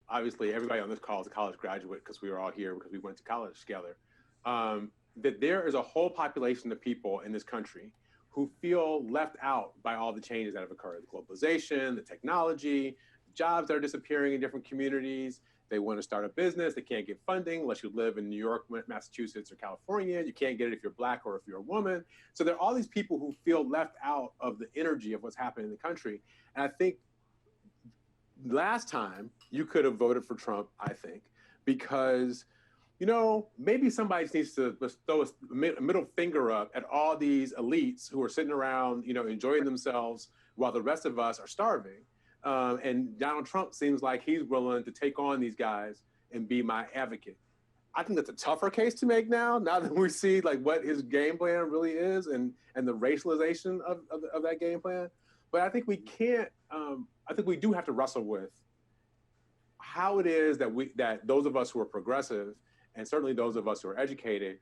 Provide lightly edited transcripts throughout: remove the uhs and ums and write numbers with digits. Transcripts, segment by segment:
obviously everybody on this call is a college graduate because we were all here because we went to college together. That there is a whole population of people in this country who feel left out by all the changes that have occurred, the globalization, the technology, jobs that are disappearing in different communities. They want to start a business. They can't get funding unless you live in New York, Massachusetts, or California. You can't get it if you're Black or if you're a woman. So there are all these people who feel left out of the energy of what's happening in the country. And I think last time you could have voted for Trump, I think, because maybe somebody needs to throw a middle finger up at all these elites who are sitting around, enjoying themselves while the rest of us are starving. And Donald Trump seems like he's willing to take on these guys and be my advocate. I think that's a tougher case to make now that we see like what his game plan really is and the racialization of that game plan. But I think we can't. I think we do have to wrestle with how it is that those of us who are progressive, and certainly those of us who are educated,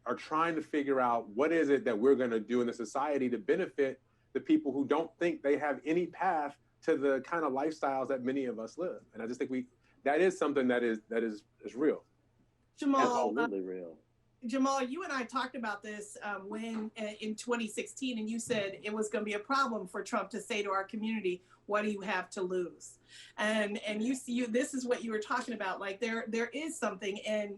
are trying to figure out what is it that we're going to do in the society to benefit the people who don't think they have any path to the kind of lifestyles that many of us live. And I just think that is something that is real. Jamal, absolutely real. Jamal, you and I talked about this when in 2016, and you said it was going to be a problem for Trump to say to our community, "What do you have to lose?" And this is what you were talking about. Like there is something, and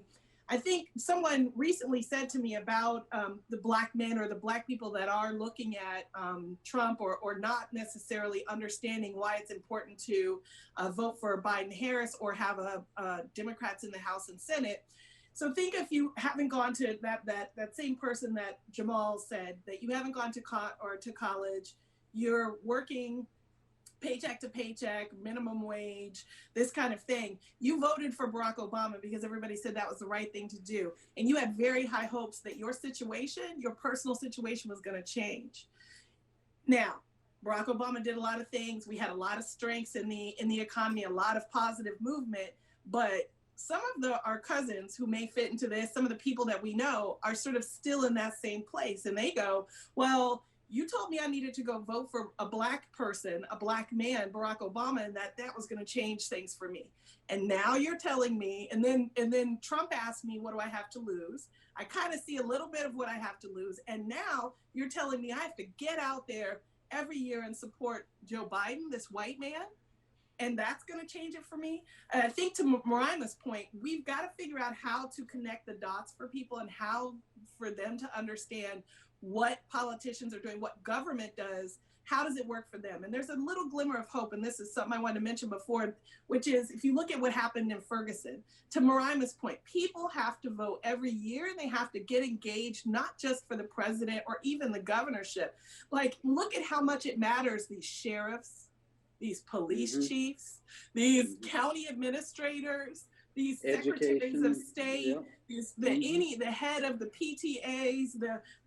I think someone recently said to me about the Black men or the Black people that are looking at Trump or not necessarily understanding why it's important to vote for Biden-Harris or have Democrats in the House and Senate. So think if you haven't gone to that same person that Jamal said, that you haven't gone to college, you're working paycheck to paycheck, minimum wage, this kind of thing. You voted for Barack Obama because everybody said that was the right thing to do. And you had very high hopes that your personal situation was going to change. Now, Barack Obama did a lot of things. We had a lot of strengths in the economy, a lot of positive movement, but some of our cousins who may fit into this, some of the people that we know are sort of still in that same place. And they go, well, you told me I needed to go vote for a Black person, a Black man, Barack Obama, and that was going to change things for me. And now you're telling me, and then Trump asked me, what do I have to lose? I kind of see a little bit of what I have to lose. And now you're telling me I have to get out there every year and support Joe Biden, this white man, and that's going to change it for me. And I think to Marima's point, we've got to figure out how to connect the dots for people and how for them to understand what politicians are doing, what government does, how does it work for them? And there's a little glimmer of hope, and this is something I wanted to mention before, which is if you look at what happened in Ferguson, to Marima's point, people have to vote every year and they have to get engaged, not just for the president or even the governorship. Like, look at how much it matters, these sheriffs, these police chiefs, these county administrators, these secretaries of state, the head of the PTAs,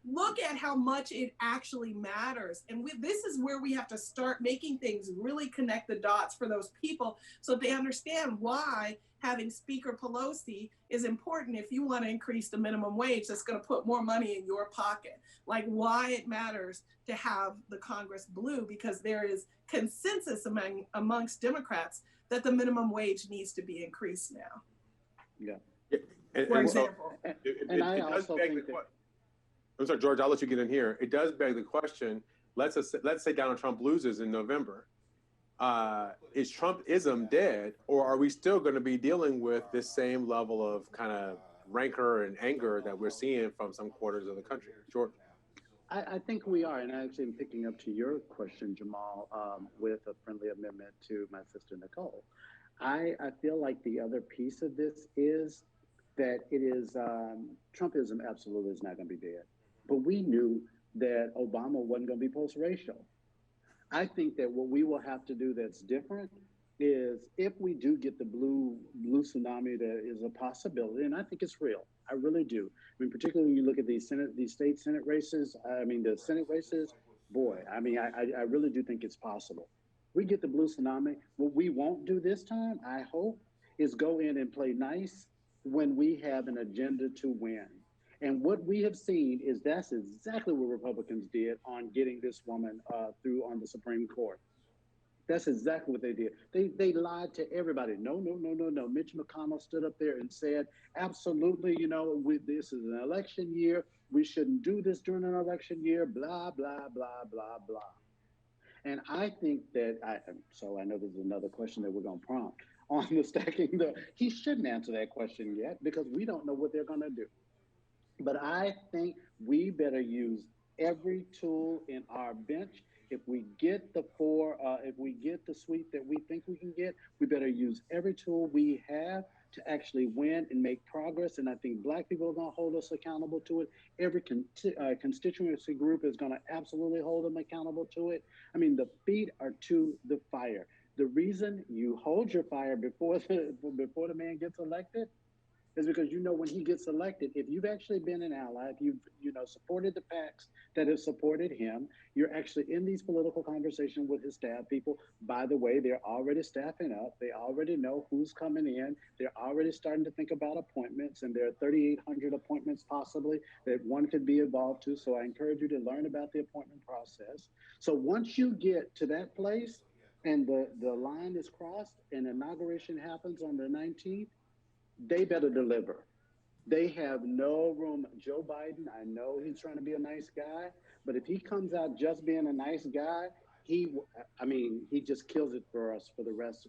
look at how much it actually matters. And this is where we have to start making things really connect the dots for those people so they understand why having Speaker Pelosi is important if you want to increase the minimum wage that's going to put more money in your pocket. Like why it matters to have the Congress blue, because there is consensus amongst Democrats that the minimum wage needs to be increased now. Yeah. For example. I'm sorry, George, I'll let you get in here. It does beg the question, let's say Donald Trump loses in November. Is Trumpism dead, or are we still going to be dealing with this same level of kind of rancor and anger that we're seeing from some quarters of the country? George? I think we are, and I actually am picking up to your question, Jamal, with a friendly amendment to my sister, Nicole. I feel like the other piece of this is that it is, Trumpism absolutely is not going to be dead. But we knew that Obama wasn't going to be post-racial. I think that what we will have to do that's different is if we do get the blue tsunami, that is a possibility, and I think it's real. I really do. I mean, particularly when you look at these state Senate races, the Senate races, boy, I really do think it's possible. We get the blue tsunami. What we won't do this time, I hope, is go in and play nice when we have an agenda to win. And what we have seen is that's exactly what Republicans did on getting this woman through on the Supreme Court. That's exactly what they did. They lied to everybody. No, no, no, no, no. Mitch McConnell stood up there and said, absolutely, this is an election year. We shouldn't do this during an election year, blah, blah, blah, blah, blah. And I think that so I know there's another question that we're going to prompt on the stacking. He shouldn't answer that question yet because we don't know what they're going to do. But I think we better use every tool in our bench. If we get if we get the sweep that we think we can get, we better use every tool we have to actually win and make progress. And I think Black people are going to hold us accountable to it. Every constituency group is going to absolutely hold them accountable to it. I mean, the feet are to the fire. The reason you hold your fire before the man gets elected is because when he gets elected, if you've actually been an ally, if you've supported the PACs that have supported him, you're actually in these political conversations with his staff people. By the way, they're already staffing up. They already know who's coming in. They're already starting to think about appointments, and there are 3,800 appointments possibly that one could be involved to. So I encourage you to learn about the appointment process. So once you get to that place and the line is crossed and inauguration happens on the 19th, they better deliver. They have no room. Joe Biden, I know he's trying to be a nice guy, but if he comes out just being a nice guy, he just kills it for us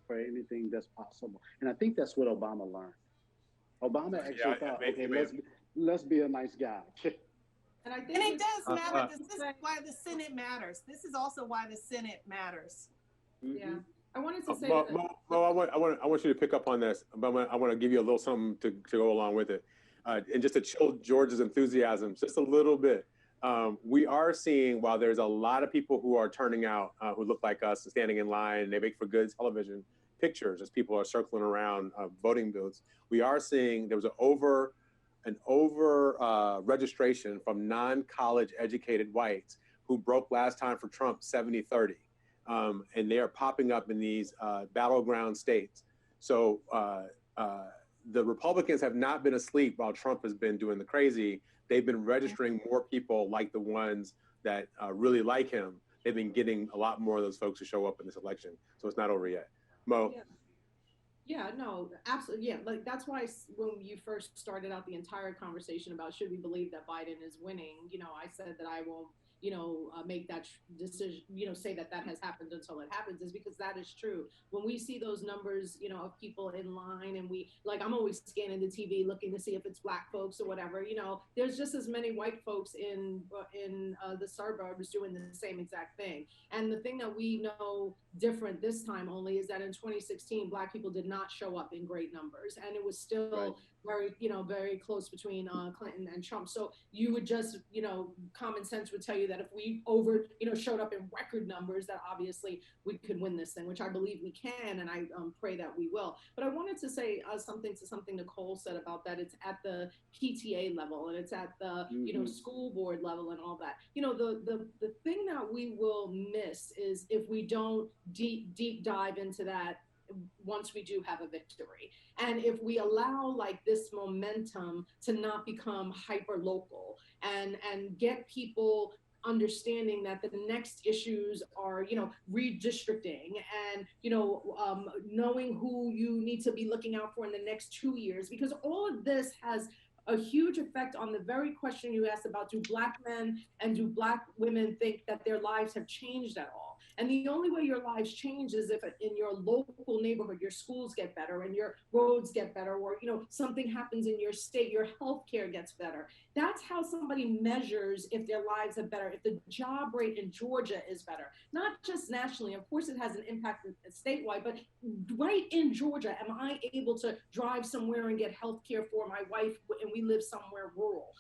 for anything that's possible. And I think that's what Obama learned. Obama actually thought, okay, let's be a nice guy. And it does matter. This is why the Senate matters. This is also why the Senate matters. Mm-hmm. Yeah. I wanted to say Mo, I want you to pick up on this, but I want to give you a little something to go along with it. And just to chill George's enthusiasm just a little bit. We are seeing, while there's a lot of people who are turning out who look like us, standing in line, and they make for good television pictures as people are circling around voting booths, we are seeing there was an over registration from non-college educated whites who broke last time for Trump 70-30. And they are popping up in these battleground states. So the Republicans have not been asleep while Trump has been doing the crazy. They've been registering more people like the ones that really like him. They've been getting a lot more of those folks to show up in this election. So it's not over yet. Mo? Yeah, no, absolutely. Yeah, like that's why when you first started out the entire conversation about should we believe that Biden is winning, I said that I won't make that decision, say that has happened until it happens, is because that is true. When we see those numbers, of people in line, and I'm always scanning the TV looking to see if it's Black folks or whatever, there's just as many white folks in the suburbs doing the same exact thing. And the thing that we know different this time only is that in 2016, Black people did not show up in great numbers, and it was still very close between Clinton and Trump. So you would just, common sense would tell you that if we showed up in record numbers, that obviously we could win this thing, which I believe we can, and I pray that we will. But I wanted to say something Nicole said about that. It's at the PTA level, and it's at the school board level, and all that. The thing that we will miss is if we don't deep dive into that once we do have a victory. And if we allow this momentum to not become hyper local and get people understanding that the next issues are, redistricting and, knowing who you need to be looking out for in the next 2 years, because all of this has a huge effect on the very question you asked about, do Black men and do Black women think that their lives have changed at all? And the only way your lives change is if in your local neighborhood, your schools get better and your roads get better, or, something happens in your state, your healthcare gets better. That's how somebody measures if their lives are better, if the job rate in Georgia is better, not just nationally. Of course, it has an impact statewide, but right in Georgia, am I able to drive somewhere and get healthcare for my wife and we live somewhere rural?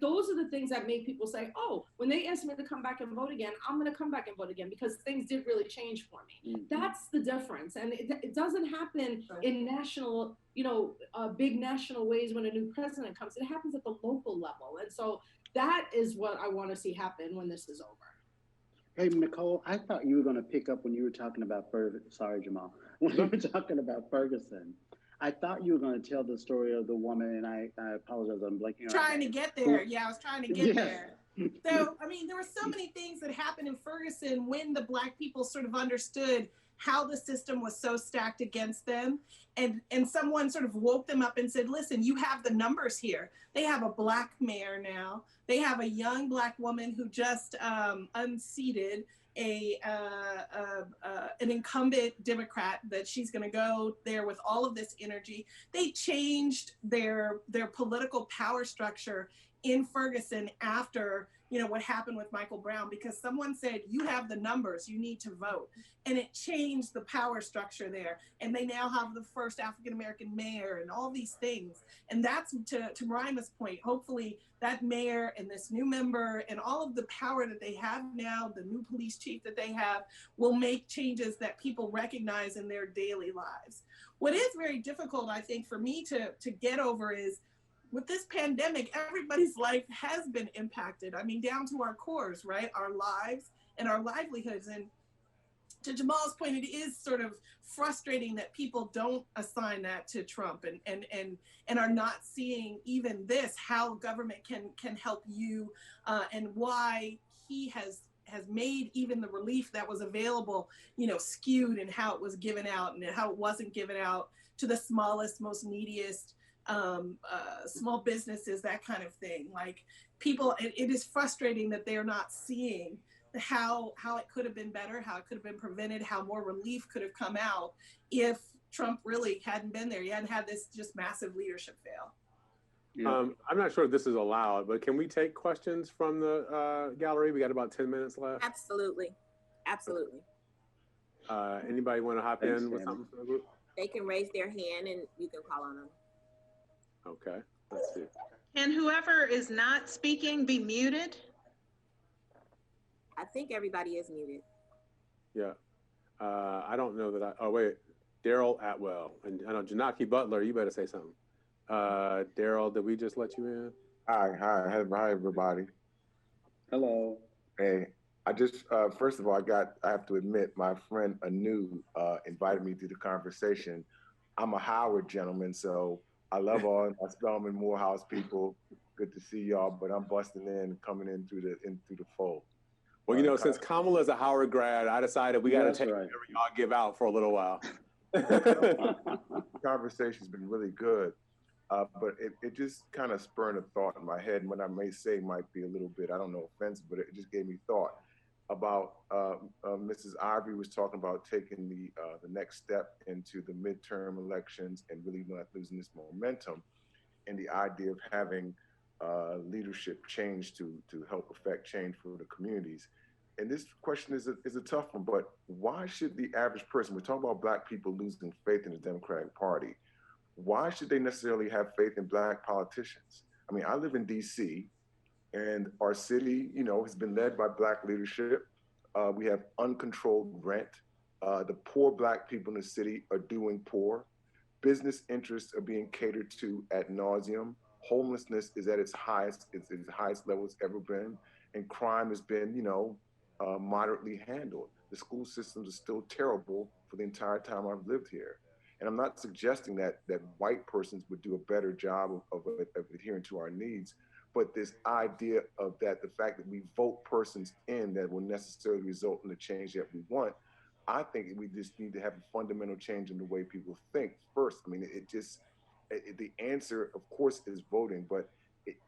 Those are the things that make people say, oh, when they ask me to come back and vote again, I'm going to come back and vote again because things did really change for me. Mm-hmm. That's the difference. And it doesn't happen in national, big national ways when a new president comes. It happens at the local level. And so that is what I want to see happen when this is over. Hey, Nicole, I thought you were going to pick up when you were talking about Ferguson. Sorry, Jamal. When you were talking about Ferguson, I thought you were going to tell the story of the woman, and I apologize, I'm blanking. Trying to get there. Yeah, I was trying to get there. So, there were so many things that happened in Ferguson when the Black people sort of understood how the system was so stacked against them. And someone sort of woke them up and said, listen, you have the numbers here. They have a Black mayor now. They have a young Black woman who just unseated an incumbent Democrat, that she's going to go there with all of this energy. They changed their political power structure in Ferguson after, you know, what happened with Michael Brown, because someone said, you have the numbers, you need to vote. And it changed the power structure there. And they now have the first African-American mayor and all these things. And that's, to Marima's point, hopefully that mayor and this new member and all of the power that they have now, the new police chief that they have, will make changes that people recognize in their daily lives. What is very difficult, I think, for me to get over is, with this pandemic, everybody's life has been impacted. I mean, down to our cores, right? Our lives and our livelihoods. And to Jamal's point, it is sort of frustrating that people don't assign that to Trump and are not seeing even this, how government can help you, and why he has made even the relief that was available, you know, skewed in how it was given out and how it wasn't given out to the smallest, most neediest, small businesses, that kind of thing. Like, people, it is frustrating that they're not seeing how it could have been better, how it could have been prevented, how more relief could have come out if Trump really hadn't been there. He hadn't had this just massive leadership fail. Yeah. I'm not sure if this is allowed, but can we take questions from the gallery? We got about 10 minutes left. Absolutely. Absolutely. Anybody want to hop Thanks, in with Tammy. something from the group? They can raise their hand and you can call on them. Okay, let's see. And whoever is not speaking, be muted. I think everybody is muted. Yeah. I don't know that oh, wait. Daryl Atwell. And I know Janaki Butler, you better say something. Daryl, did we just let you in? Hi, everybody. Hello. Hey, I just, first of all, I have to admit, my friend Anu invited me to the conversation. I'm a Howard gentleman, so I love all my Spelman Morehouse people. Good to see y'all, but I'm busting in, coming in through the fold. Well, you know, since Kamala's a Howard grad, I decided we got to take whatever y'all give out for a little while. Conversation's been really good, but it just kind of spurred a thought in my head. And what I may say might be a little bit, I don't know, offensive, but it just gave me thought about Mrs. Ivory was talking about taking the next step into the midterm elections and really not losing this momentum, and the idea of having leadership change to help affect change for the communities. And this question is a tough one, but why should the average person, we're talking about Black people losing faith in the Democratic Party, why should they necessarily have faith in Black politicians? I mean, I live in DC, and our city, you know, has been led by Black leadership. We have uncontrolled rent. The poor Black people in the city are doing poor. Business interests are being catered to ad nauseum. Homelessness is at its highest level it's ever been. And crime has been, you know, moderately handled. The school systems are still terrible for the entire time I've lived here. And I'm not suggesting that white persons would do a better job of adhering to our needs, but this idea of that, the fact that we vote persons in that will necessarily result in the change that we want, I think we just need to have a fundamental change in the way people think first. I mean, the answer, of course, is voting, but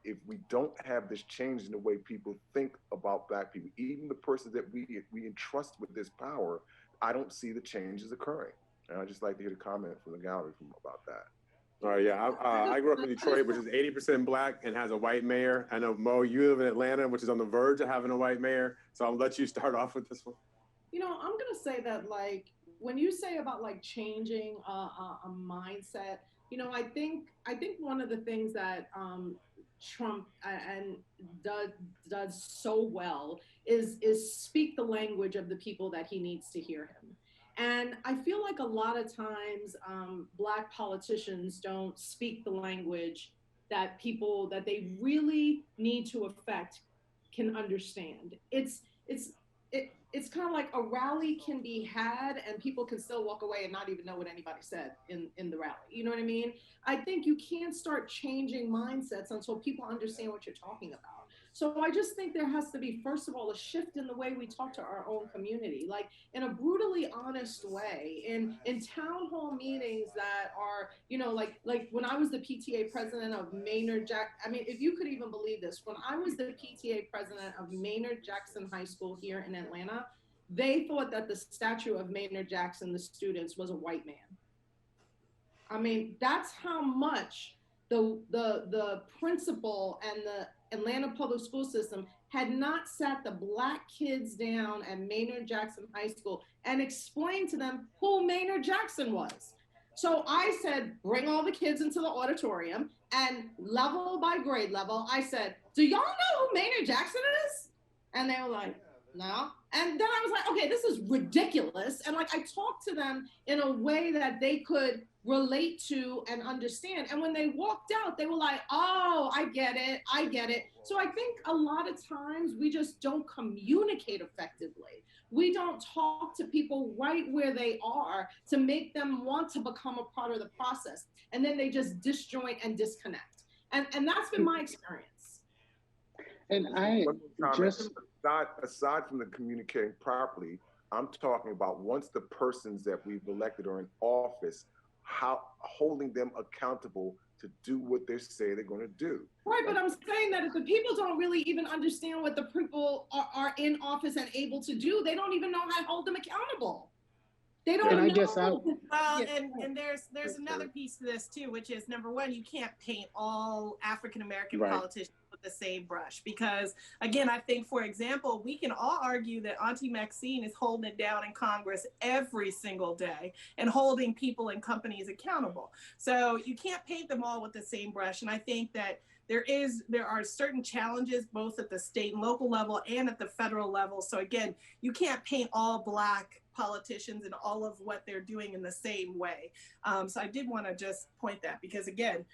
if we don't have this change in the way people think about Black people, even the persons that we entrust with this power, I don't see the changes occurring. And I'd just like to hear the comment from the gallery about that. All right, yeah. I grew up in Detroit, which is 80% Black and has a white mayor. I know, Mo, you live in Atlanta, which is on the verge of having a white mayor. So I'll let you start off with this one. You know, I'm going to say that, like, when you say about, like, changing a mindset, you know, I think one of the things that Trump and does so well is speak the language of the people that he needs to hear him. And I feel like a lot of times Black politicians don't speak the language that people that they really need to affect can understand. It's kind of like a rally can be had and people can still walk away and not even know what anybody said in the rally. You know what I mean? I think you can't start changing mindsets until people understand what you're talking about. So I just think there has to be, first of all, a shift in the way we talk to our own community, like in a brutally honest way, in town hall meetings that are, like when I was the PTA president of Maynard I mean, if you could even believe this, when I was the PTA president of Maynard Jackson High School here in Atlanta, they thought that the statue of Maynard Jackson, the students, was a white man. I mean, that's how much the principal and the Atlanta public school system had not sat the Black kids down at Maynard Jackson High School and explained to them who Maynard Jackson was. So I said, bring all the kids into the auditorium, and level by grade level, I said, do y'all know who Maynard Jackson is? And they were like, no. And then I was like, okay, this is ridiculous. And like, I talked to them in a way that they could relate to and understand. And when they walked out, they were like, oh, I get it. I get it. So I think a lot of times we just don't communicate effectively. We don't talk to people right where they are to make them want to become a part of the process. And then they just disjoint and disconnect. And that's been my experience. And I just... Aside from the communicating properly, I'm talking about once the persons that we've elected are in office, how holding them accountable to do what they say they're going to do. Right, but I'm saying that if the people don't really even understand what the people are in office and able to do, they don't even know how to hold them accountable. They don't know. Well, and there's another piece to this too, which is number one, you can't paint all African American politicians with the same brush, because again, I think, for example, we can all argue that Auntie Maxine is holding it down in Congress every single day and holding people and companies accountable. So you can't paint them all with the same brush. And I think that there are certain challenges both at the state and local level and at the federal level. So again, you can't paint all Black politicians and all of what they're doing in the same way. So I did want to just point that, because again,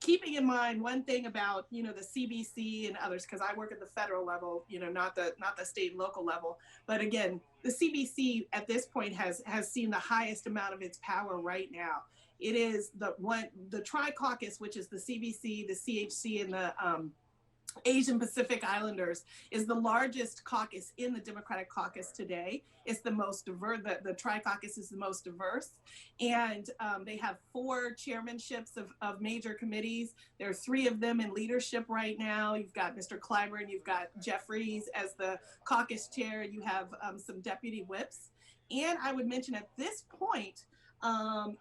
keeping in mind one thing about, the CBC and others, because I work at the federal level, not the state and local level. But again, the CBC at this point has seen the highest amount of its power right now. It is the Tri-Caucus, which is the CBC, the CHC, and the Asian Pacific Islanders, is the largest caucus in the Democratic caucus today. It's the most diverse, the Tri-Caucus is the most diverse. And they have 4 chairmanships of major committees. There are 3 of them in leadership right now. You've got Mr. Clyburn, you've got Jeffries as the caucus chair, you have some deputy whips. And I would mention at this point,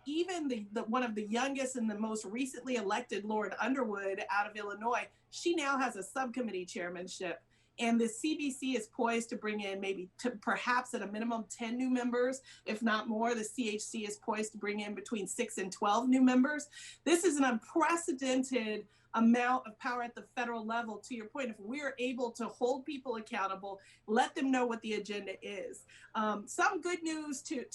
even the one of the youngest and the most recently elected, Lauren Underwood out of Illinois, she now has a subcommittee chairmanship. And the CBC is poised to bring in perhaps at a minimum 10 new members, if not more. The CHC is poised to bring in between 6 and 12 new members. This is an unprecedented amount of power at the federal level. To your point, if we're able to hold people accountable, let them know what the agenda is. Some good news to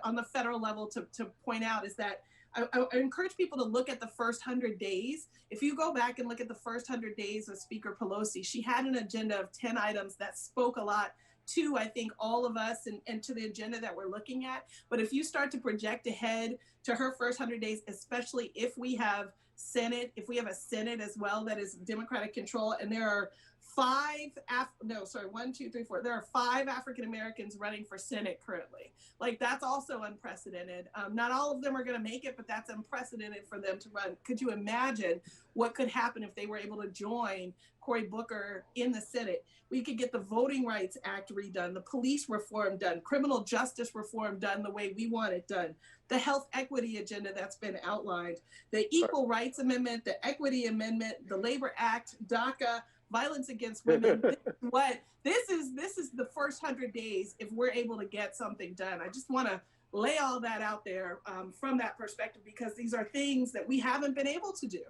on the federal level to point out is that I encourage people to look at the first 100 days. If you go back and look at the first 100 days of Speaker Pelosi, she had an agenda of 10 items that spoke a lot to, I think, all of us and to the agenda that we're looking at. But if you start to project ahead to her first 100 days, especially if we have a Senate as well that is Democratic control, and there are 5 African Americans running for Senate currently. Like, that's also unprecedented. Not all of them are going to make it, but that's unprecedented for them to run. Could you imagine what could happen if they were able to join Cory Booker in the Senate? We could get the Voting Rights Act redone, the police reform done, criminal justice reform done the way we want it done, the health equity agenda that's been outlined, the Equal Rights Amendment, the Equity Amendment, the Labor Act, DACA, violence against women. This is the first 100 days if we're able to get something done. I just want to lay all that out there from that perspective, because these are things that we haven't been able to do.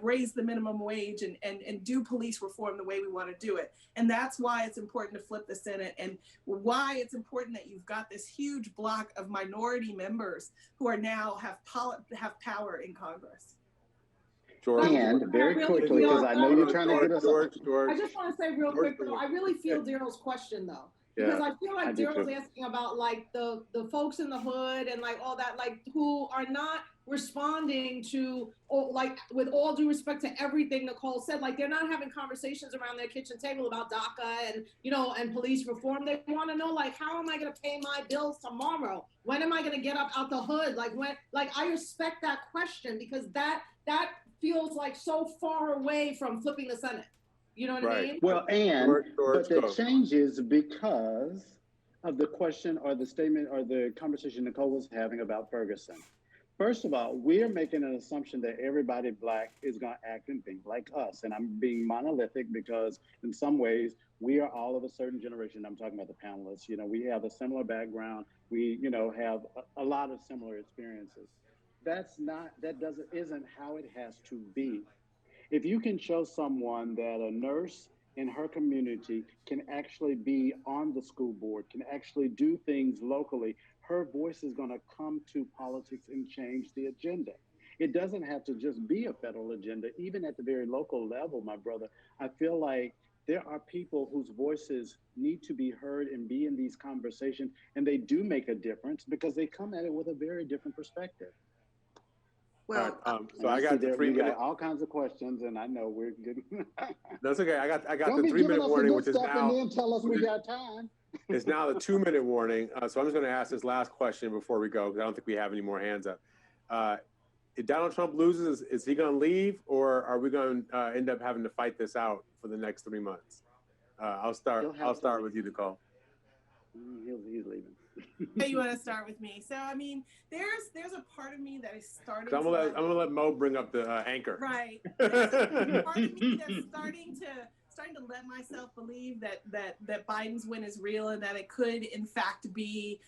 Raise the minimum wage and do police reform the way we want to do it. And that's why it's important to flip the Senate, and why it's important that you've got this huge block of minority members who are now have power in Congress. And very quickly, because I know you're trying to get us. I just want to say real quick, though, I really feel Daryl's question, though. Because I feel like Daryl's asking about like the folks in the hood and like all that, like who are not responding to, like, with all due respect to everything Nicole said, like, they're not having conversations around their kitchen table about DACA and, you know, and police reform. They want to know, like, how am I going to pay my bills tomorrow? When am I going to get up out the hood? Like, when, like, I respect that question, because that feels like so far away from flipping the Senate. You know what I mean? Well, and George, but the change is because of the question or the statement or the conversation Nicole was having about Ferguson. First of all, we're making an assumption that everybody Black is going to act and think like us. And I'm being monolithic because in some ways we are all of a certain generation. I'm talking about the panelists. You know, we have a similar background. We, you know, have a lot of similar experiences. Isn't how it has to be. If you can show someone that a nurse in her community can actually be on the school board, can actually do things locally, her voice is going to come to politics and change the agenda. It doesn't have to just be a federal agenda. Even at the very local level, my brother, I feel like there are people whose voices need to be heard and be in these conversations, and they do make a difference because they come at it with a very different perspective. Well, so I got the 3 minute. All kinds of questions, and I know we're getting. That's okay. I got Don't the be 3 minute giving us warning, the which good is stuff now. and then tell us we got time. It's now the 2 minute warning. So I'm just going to ask this last question before we go, because I don't think we have any more hands up. If Donald Trump loses, is he going to leave, or are we going to end up having to fight this out for the next 3 months? I'll start with you, Nicole. He's leaving. You want to start with me? So I mean, there's a part of me that is starting. I'm gonna let Mo bring up the anchor. Right. There's a part of me that's starting to let myself believe that Biden's win is real and that it could in fact be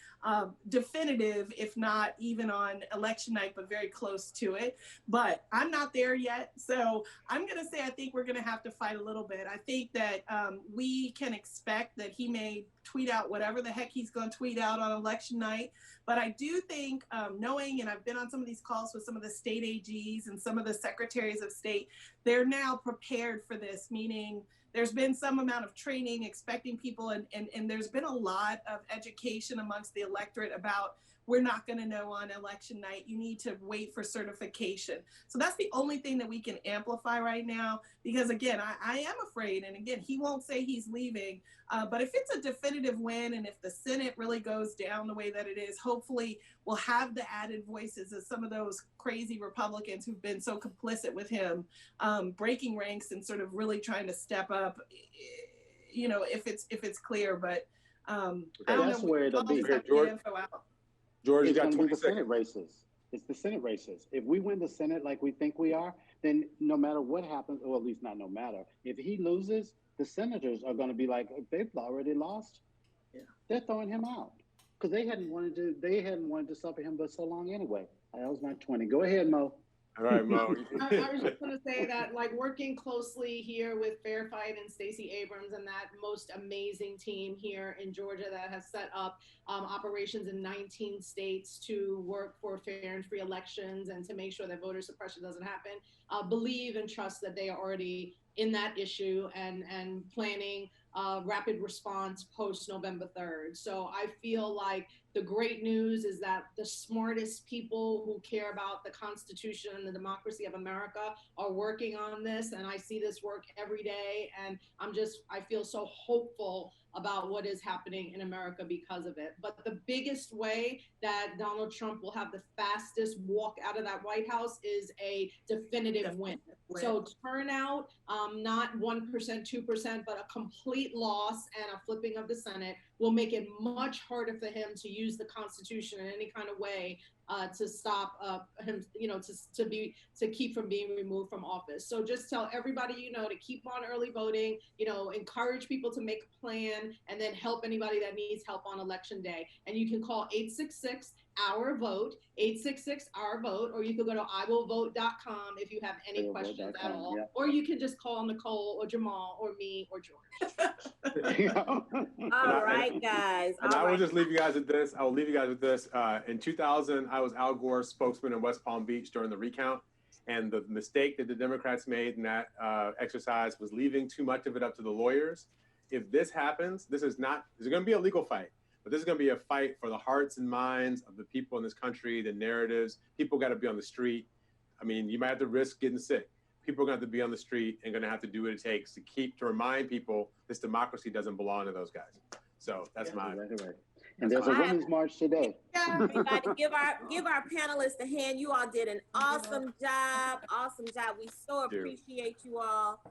definitive, if not even on election night, but very close to it. But I'm not there yet. So I'm going to say I think we're going to have to fight a little bit. I think that we can expect that he may tweet out whatever the heck he's going to tweet out on election night. But I do think knowing, and I've been on some of these calls with some of the state AGs and some of the secretaries of state, they're now prepared for this, meaning there's been some amount of training, expecting people, and there's been a lot of education amongst the electorate about we're not going to know on election night. You need to wait for certification. So that's the only thing that we can amplify right now, because again, I am afraid, and again, he won't say he's leaving, but if it's a definitive win and if the Senate really goes down the way that it is, hopefully we'll have the added voices of some of those crazy Republicans who've been so complicit with him, breaking ranks and sort of really trying to step up, you know, if it's clear, but I don't that's know. where it'll be. George, you It's got going to 20 be the seconds. Senate races. It's the Senate races. If we win the Senate like we think we are, then no matter what happens, or at least not no matter, if he loses, the senators are going to be like, they've already lost. Yeah. They're throwing him out because they hadn't wanted to suffer him but so long anyway. That was my 20. Go ahead, Mo. All right, Mo. I was just going to say that, like, working closely here with Fair Fight and Stacey Abrams and that most amazing team here in Georgia that has set up operations in 19 states to work for fair and free elections and to make sure that voter suppression doesn't happen, believe and trust that they are already in that issue and planning rapid response post November 3rd. So I feel like the great news is that the smartest people who care about the Constitution and the democracy of America are working on this. And I see this work every day. And I feel so hopeful about what is happening in America because of it. But the biggest way that Donald Trump will have the fastest walk out of that White House is a definitive win. So turnout, not 1%, 2%, but a complete loss and a flipping of the Senate will make it much harder for him to use the Constitution in any kind of way to stop him, you know, to keep from being removed from office. So just tell everybody, you know, to keep on early voting, you know, encourage people to make a plan and then help anybody that needs help on election day. And you can call 866-OUR-VOTE, 866-OUR-VOTE, or you can go to iwillvote.com if you have any questions at all. Yeah. Or you can just call Nicole or Jamal or me or George. All right, guys. And I will just leave you guys with this. I will leave you guys with this. In 2000, I was Al Gore's spokesman in West Palm Beach during the recount. And the mistake that the Democrats made in that exercise was leaving too much of it up to the lawyers. If this happens, this is going to be a legal fight. But this is going to be a fight for the hearts and minds of the people in this country, the narratives. People got to be on the street. I mean, you might have to risk getting sick. People are going to have to be on the street and going to have to do what it takes to remind people this democracy doesn't belong to those guys. So that's my. Right. And there's a women's march today. Everybody, give our panelists a hand. You all did an awesome job. Awesome job. We so appreciate you all.